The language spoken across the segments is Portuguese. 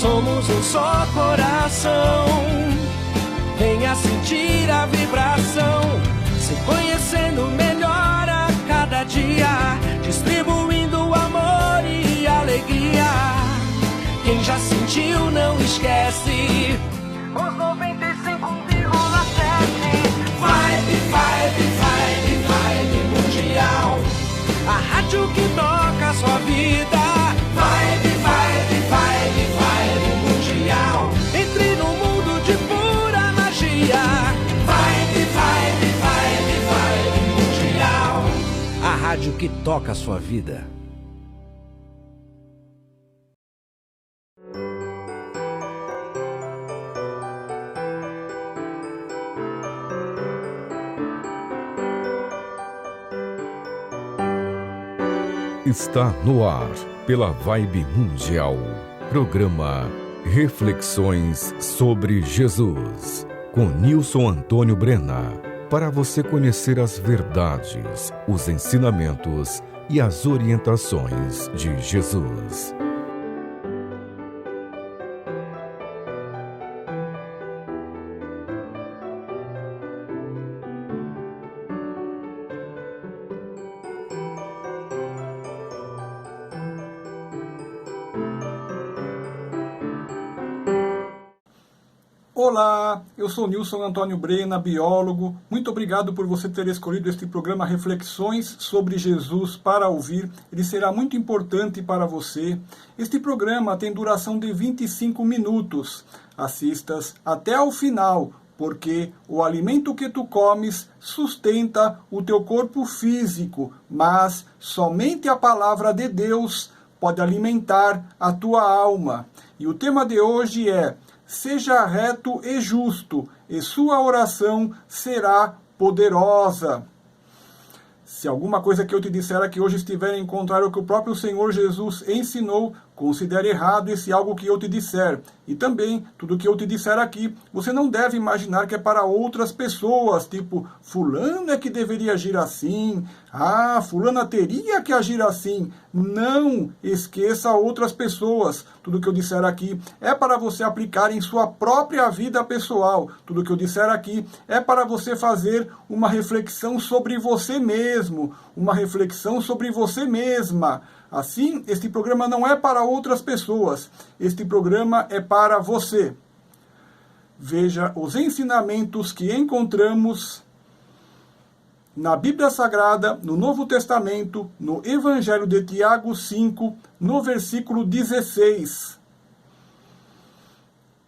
somos um só coração. Venha sentir a vibração, se conhecendo melhor a cada dia, distribuindo amor e alegria. Quem já sentiu não esquece. Os 95,7 Vibe Mundial, a rádio que toca a sua vida. Vibe Mundial, entre no mundo de pura magia. Vibe Mundial, a rádio que toca a sua vida. Está no ar, pela Vibe Mundial, programa Reflexões sobre Jesus, com Nilson Antônio Brena, para você conhecer as verdades, os ensinamentos e as orientações de Jesus. Olá, eu sou Nilson Antônio Brena, biólogo. Muito obrigado por você ter escolhido este programa Reflexões sobre Jesus para ouvir. Ele será muito importante para você. Este programa tem duração de 25 minutos. Assistas até ao final, porque o alimento que tu comes sustenta o teu corpo físico, mas somente a palavra de Deus pode alimentar a tua alma. E o tema de hoje é: seja reto e justo, e sua oração será poderosa. Se alguma coisa que eu te disser aqui hoje estiver em contrário ao que o próprio Senhor Jesus ensinou, considere errado esse algo que eu te disser. E também, tudo que eu te disser aqui, você não deve imaginar que é para outras pessoas, tipo, fulano é que deveria agir assim, fulana teria que agir assim. Não esqueça outras pessoas. Tudo que eu disser aqui é para você aplicar em sua própria vida pessoal. Tudo que eu disser aqui é para você fazer uma reflexão sobre você mesmo, uma reflexão sobre você mesma. Assim, este programa não é para outras pessoas, este programa é para você. Veja os ensinamentos que encontramos na Bíblia Sagrada, no Novo Testamento, no Evangelho de Tiago 5, no versículo 16.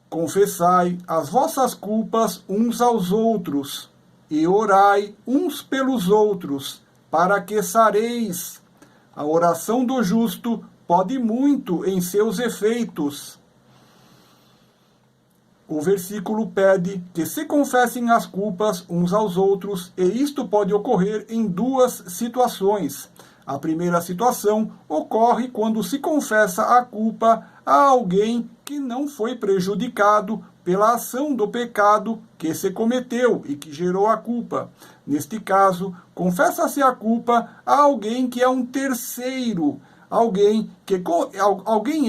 Confessai as vossas culpas uns aos outros, e orai uns pelos outros, para que sareis. A oração do justo pode muito em seus efeitos. O versículo pede que se confessem as culpas uns aos outros, e isto pode ocorrer em duas situações. A primeira situação ocorre quando se confessa a culpa a alguém que não foi prejudicado pela ação do pecado que se cometeu e que gerou a culpa. Neste caso, confessa-se a culpa a alguém que é um terceiro, alguém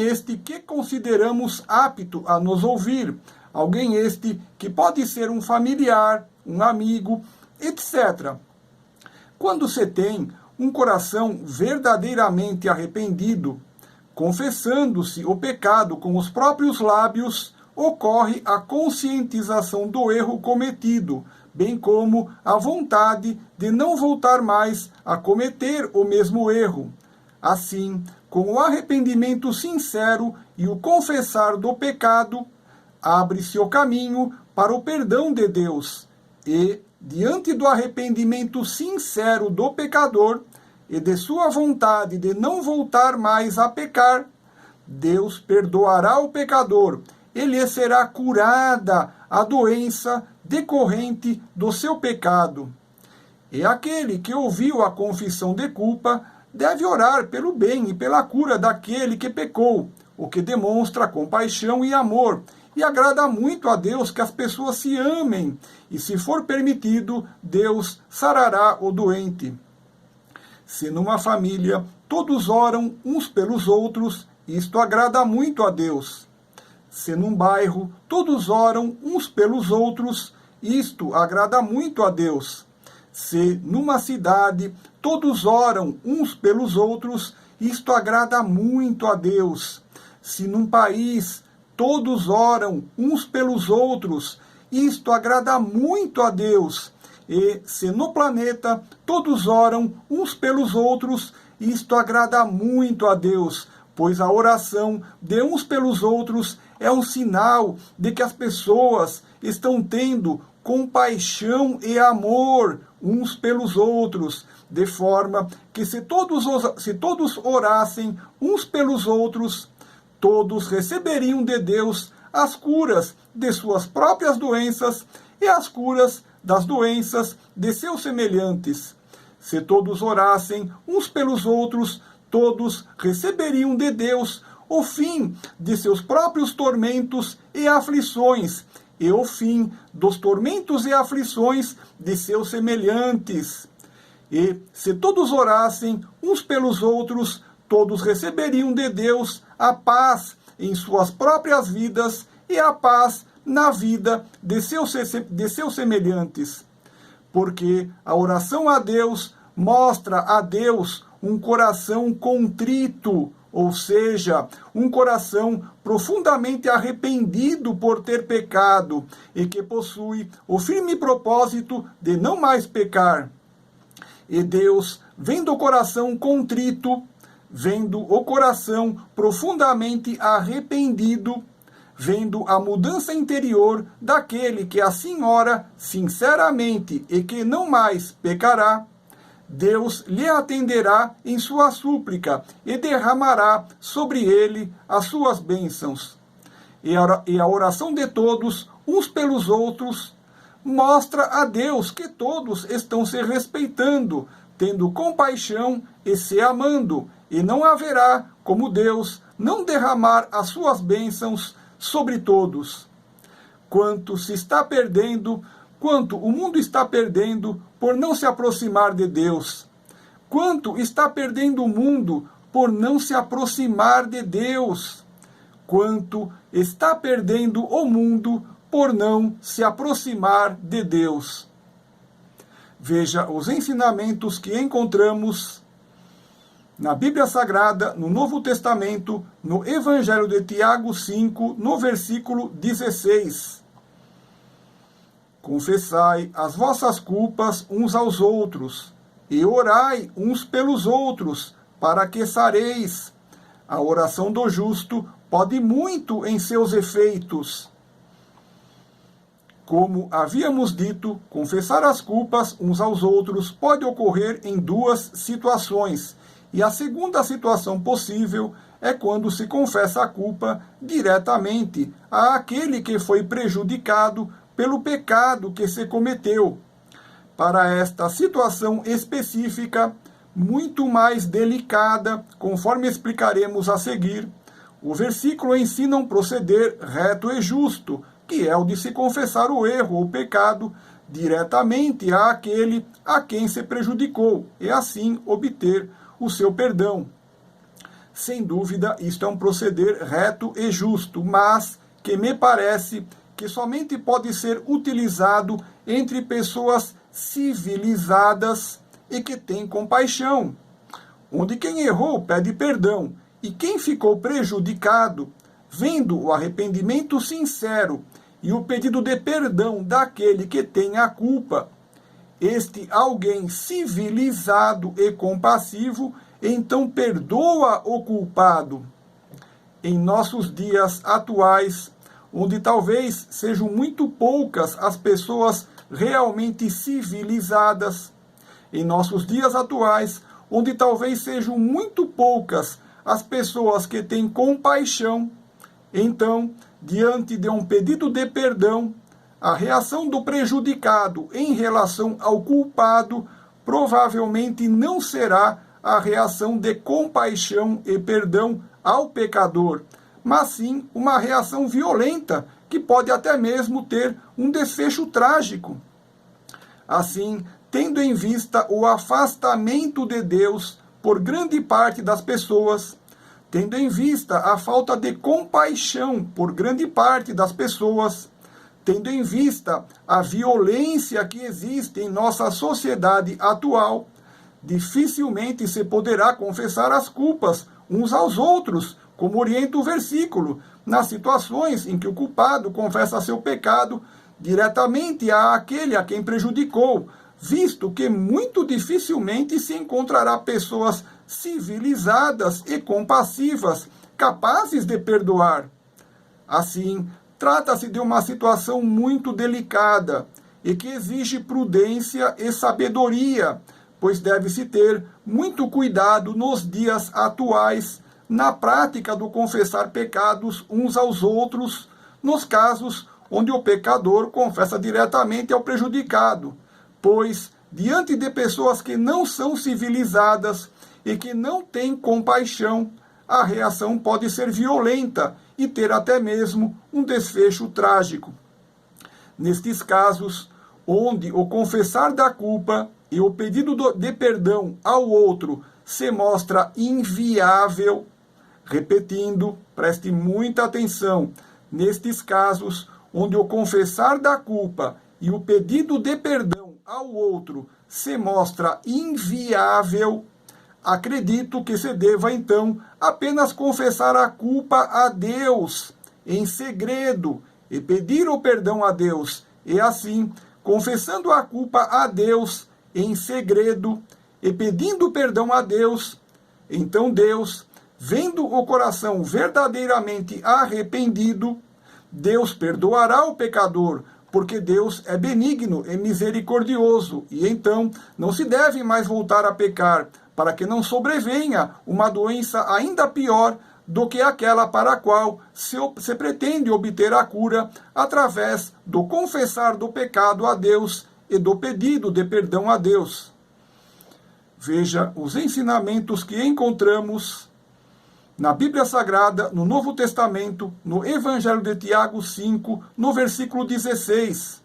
este que consideramos apto a nos ouvir, alguém este que pode ser um familiar, um amigo, etc. Quando se tem um coração verdadeiramente arrependido, confessando-se o pecado com os próprios lábios, ocorre a conscientização do erro cometido, bem como a vontade de não voltar mais a cometer o mesmo erro. Assim, com o arrependimento sincero e o confessar do pecado, abre-se o caminho para o perdão de Deus. E, diante do arrependimento sincero do pecador e de sua vontade de não voltar mais a pecar, Deus perdoará o pecador e lhe será curada a doença decorrente do seu pecado. E aquele que ouviu a confissão de culpa deve orar pelo bem e pela cura daquele que pecou, o que demonstra compaixão e amor, e agrada muito a Deus que as pessoas se amem, e se for permitido, Deus sarará o doente. Se numa família todos oram uns pelos outros, isto agrada muito a Deus. se num bairro todos oram uns pelos outros, isto agrada muito a Deus. Se numa cidade todos oram uns pelos outros, isto agrada muito a Deus. Se num país todos oram uns pelos outros, isto agrada muito a Deus. E se no planeta todos oram uns pelos outros, isto agrada muito a Deus, pois a oração de uns pelos outros é um sinal de que as pessoas estão tendo compaixão e amor uns pelos outros, de forma que se todos orassem uns pelos outros, todos receberiam de Deus as curas de suas próprias doenças e as curas das doenças de seus semelhantes. Se todos orassem uns pelos outros, todos receberiam de Deus o fim de seus próprios tormentos e aflições, e o fim dos tormentos e aflições de seus semelhantes. E se todos orassem uns pelos outros, todos receberiam de Deus a paz em suas próprias vidas e a paz na vida de seus semelhantes. Porque a oração a Deus mostra a Deus um coração contrito, ou seja, um coração profundamente arrependido por ter pecado e que possui o firme propósito de não mais pecar. E Deus, vendo o coração contrito, vendo o coração profundamente arrependido, vendo a mudança interior daquele que assim ora sinceramente e que não mais pecará, Deus lhe atenderá em sua súplica e derramará sobre ele as suas bênçãos. E a oração de todos, uns pelos outros, mostra a Deus que todos estão se respeitando, tendo compaixão e se amando, e não haverá como Deus não derramar as suas bênçãos sobre todos. Quanto o mundo está perdendo por não se aproximar de Deus. Quanto está perdendo o mundo por não se aproximar de Deus. Quanto está perdendo o mundo por não se aproximar de Deus. Veja os ensinamentos que encontramos na Bíblia Sagrada, no Novo Testamento, no Evangelho de Tiago 5, no versículo 16. Confessai as vossas culpas uns aos outros, e orai uns pelos outros, para que sareis. A oração do justo pode muito em seus efeitos. Como havíamos dito, confessar as culpas uns aos outros pode ocorrer em duas situações, e a segunda situação possível é quando se confessa a culpa diretamente àquele que foi prejudicado pelo pecado que se cometeu. Para esta situação específica, muito mais delicada, conforme explicaremos a seguir, o versículo ensina um proceder reto e justo, que é o de se confessar o erro ou pecado diretamente àquele a quem se prejudicou, e assim obter o seu perdão. Sem dúvida, isto é um proceder reto e justo, mas que me parece que somente pode ser utilizado entre pessoas civilizadas e que têm compaixão, onde quem errou pede perdão e quem ficou prejudicado, vendo o arrependimento sincero e o pedido de perdão daquele que tem a culpa, este alguém civilizado e compassivo então perdoa o culpado. Em nossos dias atuais, onde talvez sejam muito poucas as pessoas realmente civilizadas, em nossos dias atuais, onde talvez sejam muito poucas as pessoas que têm compaixão, então, diante de um pedido de perdão, a reação do prejudicado em relação ao culpado provavelmente não será a reação de compaixão e perdão ao pecador, mas sim uma reação violenta, que pode até mesmo ter um desfecho trágico. Assim, tendo em vista o afastamento de Deus por grande parte das pessoas, tendo em vista a falta de compaixão por grande parte das pessoas, tendo em vista a violência que existe em nossa sociedade atual, dificilmente se poderá confessar as culpas uns aos outros, como orienta o versículo, nas situações em que o culpado confessa seu pecado diretamente àquele a quem prejudicou, visto que muito dificilmente se encontrará pessoas civilizadas e compassivas, capazes de perdoar. Assim, trata-se de uma situação muito delicada e que exige prudência e sabedoria, pois deve-se ter muito cuidado nos dias atuais na prática do confessar pecados uns aos outros, nos casos onde o pecador confessa diretamente ao prejudicado, pois, diante de pessoas que não são civilizadas e que não têm compaixão, a reação pode ser violenta e ter até mesmo um desfecho trágico. Nestes casos, onde o confessar da culpa e o pedido de perdão ao outro se mostra inviável, repetindo, preste muita atenção, nestes casos, onde o confessar da culpa e o pedido de perdão ao outro se mostra inviável, acredito que se deva, então, apenas confessar a culpa a Deus, em segredo, e pedir o perdão a Deus, e assim, confessando a culpa a Deus, em segredo, e pedindo perdão a Deus, então Deus, vendo o coração verdadeiramente arrependido, Deus perdoará o pecador, porque Deus é benigno e misericordioso, e então não se deve mais voltar a pecar, para que não sobrevenha uma doença ainda pior do que aquela para a qual se pretende obter a cura através do confessar do pecado a Deus e do pedido de perdão a Deus. Veja os ensinamentos que encontramos na Bíblia Sagrada, no Novo Testamento, no Evangelho de Tiago 5, no versículo 16.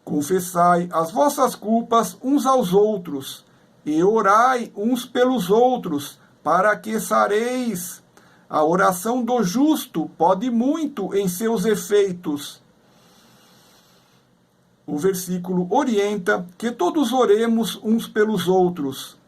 Confessai as vossas culpas uns aos outros, e orai uns pelos outros, para que sareis. A oração do justo pode muito em seus efeitos. O versículo orienta que todos oremos uns pelos outros.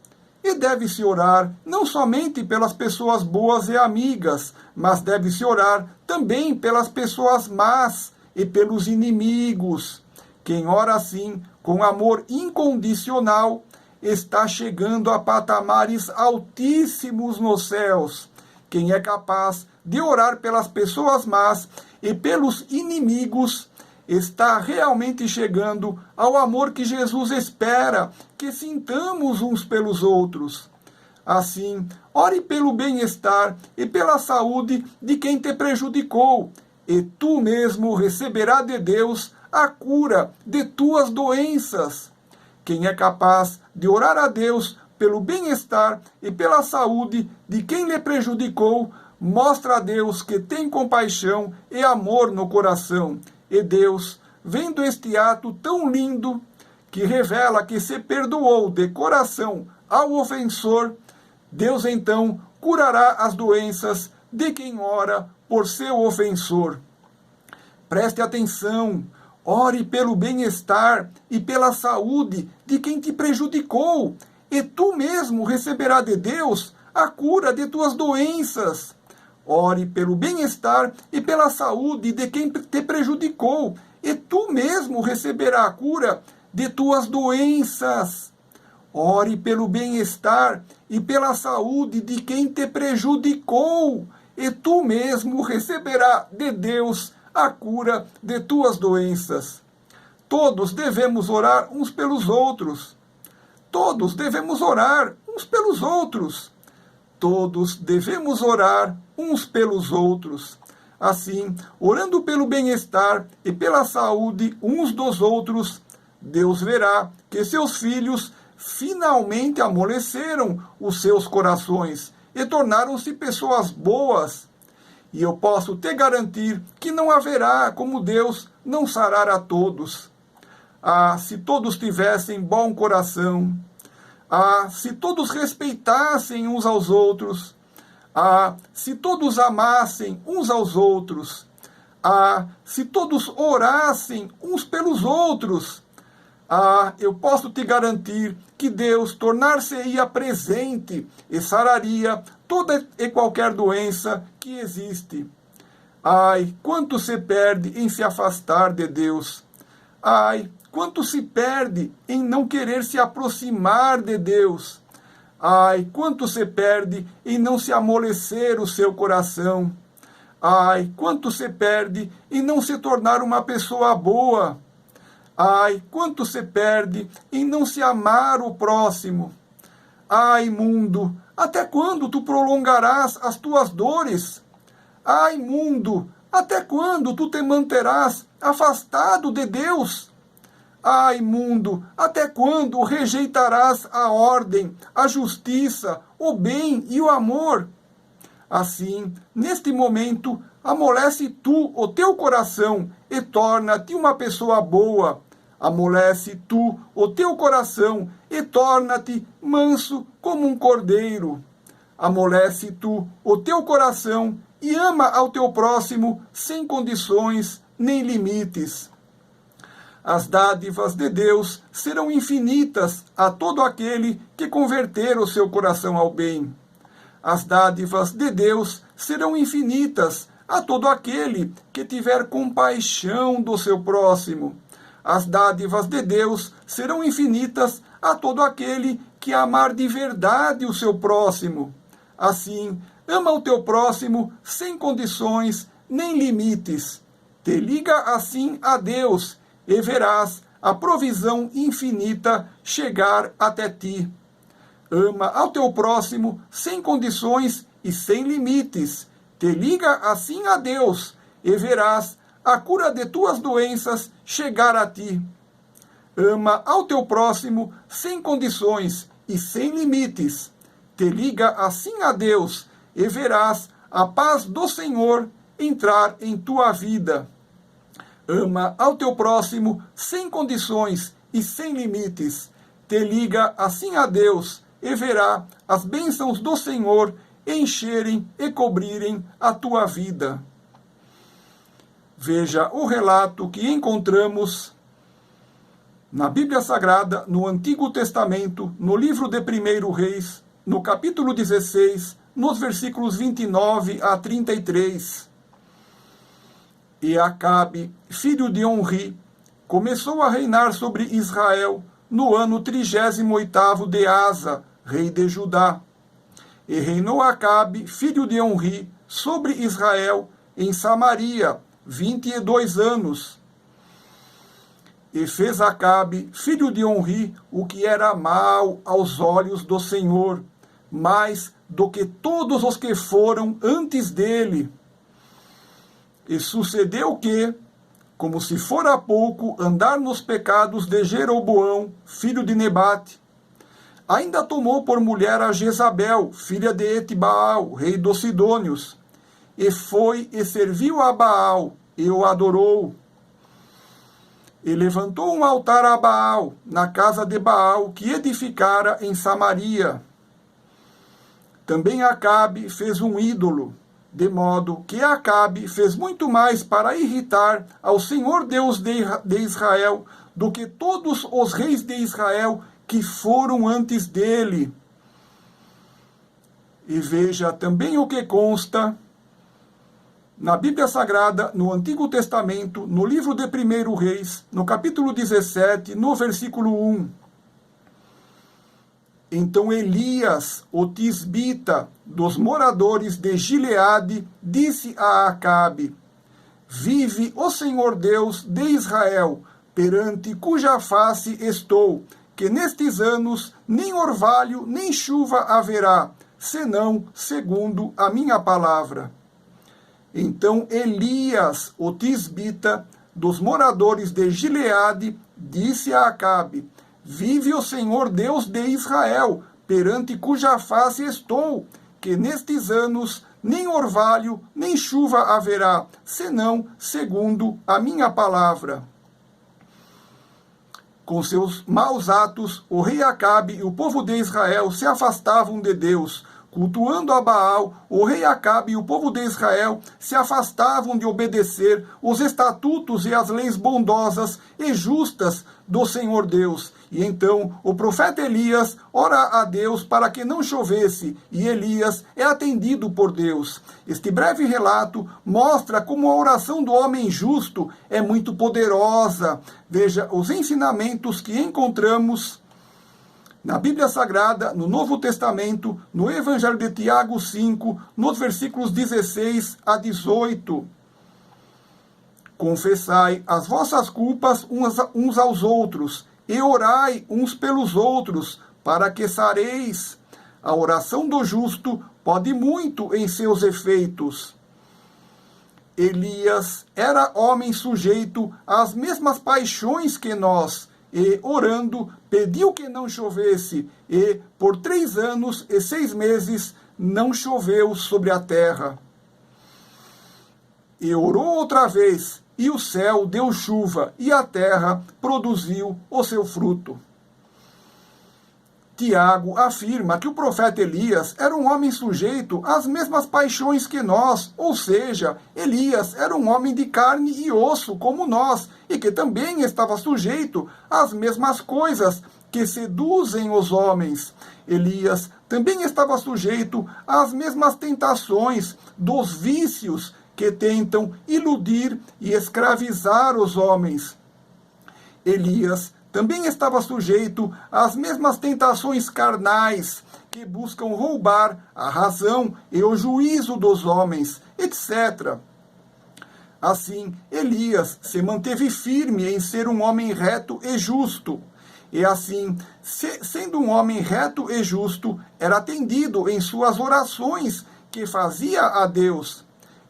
E deve-se orar não somente pelas pessoas boas e amigas, mas deve-se orar também pelas pessoas más e pelos inimigos. Quem ora assim, com amor incondicional, está chegando a patamares altíssimos nos céus. Quem é capaz de orar pelas pessoas más e pelos inimigos está realmente chegando ao amor que Jesus espera que sintamos uns pelos outros. Assim, ore pelo bem-estar e pela saúde de quem te prejudicou, e tu mesmo receberás de Deus a cura de tuas doenças. Quem é capaz de orar a Deus pelo bem-estar e pela saúde de quem lhe prejudicou, mostra a Deus que tem compaixão e amor no coração. E Deus, vendo este ato tão lindo, que revela que se perdoou de coração ao ofensor, Deus então curará as doenças de quem ora por seu ofensor. Preste atenção, ore pelo bem-estar e pela saúde de quem te prejudicou, e tu mesmo receberás de Deus a cura de tuas doenças. Ore pelo bem-estar e pela saúde de quem te prejudicou, e tu mesmo receberás a cura de tuas doenças. Ore pelo bem-estar e pela saúde de quem te prejudicou, e tu mesmo receberás de Deus a cura de tuas doenças. Todos devemos orar uns pelos outros. Todos devemos orar uns pelos outros. Todos devemos orar uns pelos outros. Assim, orando pelo bem-estar e pela saúde uns dos outros, Deus verá que seus filhos finalmente amoleceram os seus corações e tornaram-se pessoas boas. E eu posso te garantir que não haverá como Deus não sarar a todos. Ah, se todos tivessem bom coração. Ah, se todos respeitassem uns aos outros. Ah, se todos amassem uns aos outros. Ah, se todos orassem uns pelos outros. Ah, eu posso te garantir que Deus tornar-se-ia presente e sararia toda e qualquer doença que existe. Ai, quanto se perde em se afastar de Deus. Ai, quanto se perde em não querer se aproximar de Deus. Ai, quanto se perde em não se amolecer o seu coração. Ai, quanto se perde em não se tornar uma pessoa boa. Ai, quanto se perde em não se amar o próximo. Ai, mundo, até quando tu prolongarás as tuas dores? Ai, mundo, até quando tu te manterás afastado de Deus? Ai, mundo, até quando rejeitarás a ordem, a justiça, o bem e o amor? Assim, neste momento, amolece tu o teu coração e torna-te uma pessoa boa. Amolece tu o teu coração e torna-te manso como um cordeiro. Amolece tu o teu coração e ama ao teu próximo sem condições nem limites. As dádivas de Deus serão infinitas a todo aquele que converter o seu coração ao bem. As dádivas de Deus serão infinitas a todo aquele que tiver compaixão do seu próximo. As dádivas de Deus serão infinitas a todo aquele que amar de verdade o seu próximo. Assim, ama o teu próximo sem condições nem limites. Te liga assim a Deus e verás a provisão infinita chegar até ti. Ama ao teu próximo sem condições e sem limites. Te liga assim a Deus e verás a cura de tuas doenças chegar a ti. Ama ao teu próximo sem condições e sem limites. Te liga assim a Deus e verás a paz do Senhor entrar em tua vida. Ama ao teu próximo sem condições e sem limites. Te liga assim a Deus e verá as bênçãos do Senhor encherem e cobrirem a tua vida. Veja o relato que encontramos na Bíblia Sagrada, no Antigo Testamento, no livro de 1 Reis, no capítulo 16, nos versículos 29 a 33. E Acabe, filho de Onri, começou a reinar sobre Israel no ano 38º de Asa, rei de Judá. E reinou Acabe, filho de Onri, sobre Israel em Samaria 22 anos. E fez Acabe, filho de Onri, o que era mal aos olhos do Senhor, mais do que todos os que foram antes dele. E sucedeu que, como se fora pouco andar nos pecados de Jeroboão, filho de Nebate, ainda tomou por mulher a Jezabel, filha de Etibaal, rei dos Sidônios, e foi e serviu a Baal, e o adorou. E levantou um altar a Baal, na casa de Baal, que edificara em Samaria. Também Acabe fez um ídolo, de modo que Acabe fez muito mais para irritar ao Senhor Deus de Israel do que todos os reis de Israel que foram antes dele. E veja também o que consta na Bíblia Sagrada, no Antigo Testamento, no livro de 1 Reis, no capítulo 17, no versículo 1. Então Elias, o tisbita, dos moradores de Gileade, disse a Acabe: Vive o Senhor Deus de Israel, perante cuja face estou, que nestes anos nem orvalho nem chuva haverá, senão segundo a minha palavra. Então Elias, o tisbita, dos moradores de Gileade, disse a Acabe: Vive o Senhor Deus de Israel, perante cuja face estou, que nestes anos nem orvalho nem chuva haverá, senão segundo a minha palavra. Com seus maus atos, o rei Acabe e o povo de Israel se afastavam de Deus, cultuando a Baal, o rei Acabe e o povo de Israel se afastavam de obedecer os estatutos e as leis bondosas e justas do Senhor Deus. E então o profeta Elias ora a Deus para que não chovesse, e Elias é atendido por Deus. Este breve relato mostra como a oração do homem justo é muito poderosa. Veja os ensinamentos que encontramos na Bíblia Sagrada, no Novo Testamento, no Evangelho de Tiago 5, nos versículos 16 a 18. Confessai as vossas culpas uns aos outros, e orai uns pelos outros, para que sareis. A oração do justo pode muito em seus efeitos. Elias era homem sujeito às mesmas paixões que nós, e, orando, pediu que não chovesse, e, por 3 anos e 6 meses, não choveu sobre a terra. E orou outra vez, e o céu deu chuva, e a terra produziu o seu fruto. Tiago afirma que o profeta Elias era um homem sujeito às mesmas paixões que nós, ou seja, Elias era um homem de carne e osso como nós, e que também estava sujeito às mesmas coisas que seduzem os homens. Elias também estava sujeito às mesmas tentações dos vícios que tentam iludir e escravizar os homens. Elias também estava sujeito às mesmas tentações carnais que buscam roubar a razão e o juízo dos homens, etc. Assim, Elias se manteve firme em ser um homem reto e justo. E assim, sendo um homem reto e justo, era atendido em suas orações que fazia a Deus.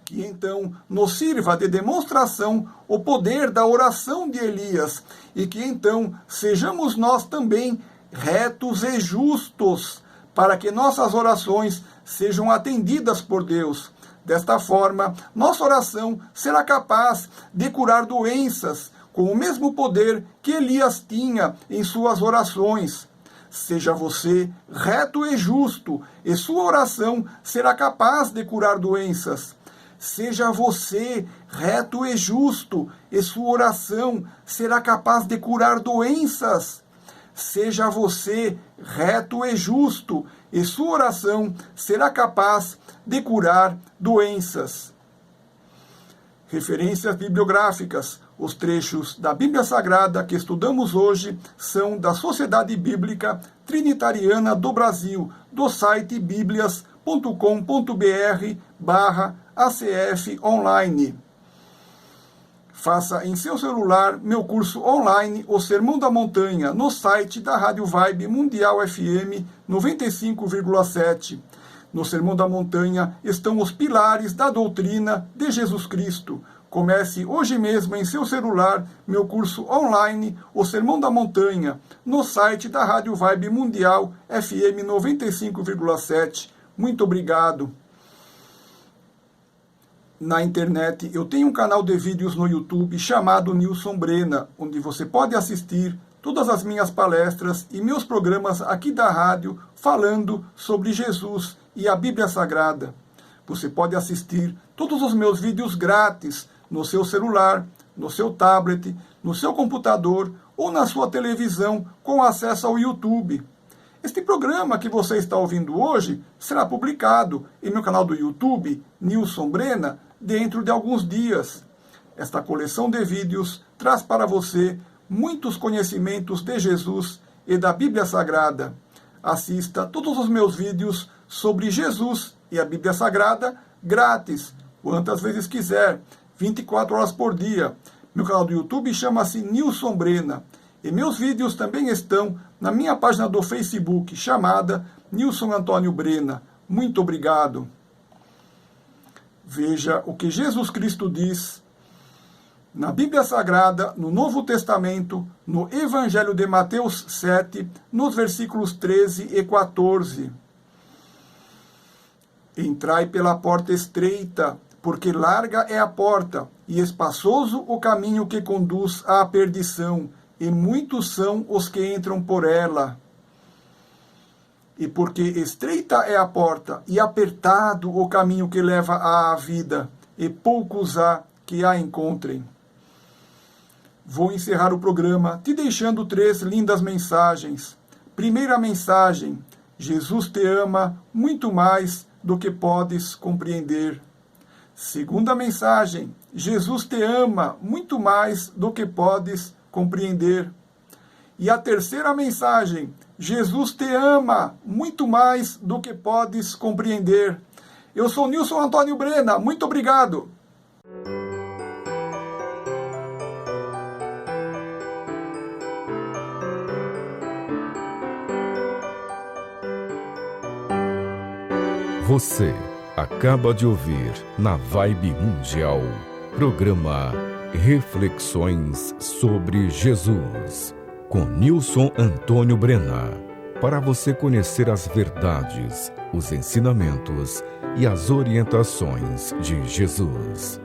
Que então nos sirva de demonstração o poder da oração de Elias, e que então sejamos nós também retos e justos, para que nossas orações sejam atendidas por Deus. Desta forma, nossa oração será capaz de curar doenças, com o mesmo poder que Elias tinha em suas orações. Seja você reto e justo, e sua oração será capaz de curar doenças. Seja você reto e justo, e sua oração será capaz de curar doenças. Seja você reto e justo, e sua oração será capaz de curar doenças. Referências bibliográficas. Os trechos da Bíblia Sagrada que estudamos hoje são da Sociedade Bíblica Trinitariana do Brasil, do site biblias.com.br/ACF online. Faça em seu celular meu curso online, O Sermão da Montanha, no site da Rádio Vibe Mundial FM 95,7. No Sermão da Montanha estão os pilares da doutrina de Jesus Cristo. Comece hoje mesmo em seu celular meu curso online, O Sermão da Montanha, no site da Rádio Vibe Mundial FM 95,7. Muito obrigado. Na internet, eu tenho um canal de vídeos no YouTube chamado Nilson Brena, onde você pode assistir todas as minhas palestras e meus programas aqui da rádio falando sobre Jesus e a Bíblia Sagrada. Você pode assistir todos os meus vídeos grátis no seu celular, no seu tablet, no seu computador ou na sua televisão com acesso ao YouTube. Este programa que você está ouvindo hoje será publicado em meu canal do YouTube, Nilson Brena, dentro de alguns dias. Esta coleção de vídeos traz para você muitos conhecimentos de Jesus e da Bíblia Sagrada. Assista todos os meus vídeos sobre Jesus e a Bíblia Sagrada grátis, quantas vezes quiser, 24 horas por dia. Meu canal do YouTube chama-se Nilson Brena. E meus vídeos também estão na minha página do Facebook, chamada Nilson Antônio Brena. Muito obrigado. Veja o que Jesus Cristo diz na Bíblia Sagrada, no Novo Testamento, no Evangelho de Mateus 7, nos versículos 13 e 14. Entrai pela porta estreita, porque larga é a porta, e espaçoso o caminho que conduz à perdição, e muitos são os que entram por ela. e porque estreita é a porta e apertado o caminho que leva à vida, e poucos há que a encontrem. Vou encerrar o programa te deixando 3 lindas mensagens. Primeira mensagem: Jesus te ama muito mais do que podes compreender. Segunda mensagem: Jesus te ama muito mais do que podes compreender. E a terceira mensagem: Jesus te ama muito mais do que podes compreender. Eu sou Nilson Antônio Brena, muito obrigado. Você acaba de ouvir na Vibe Mundial, programa Reflexões sobre Jesus, com Nilson Antônio Brena, para você conhecer as verdades, os ensinamentos e as orientações de Jesus.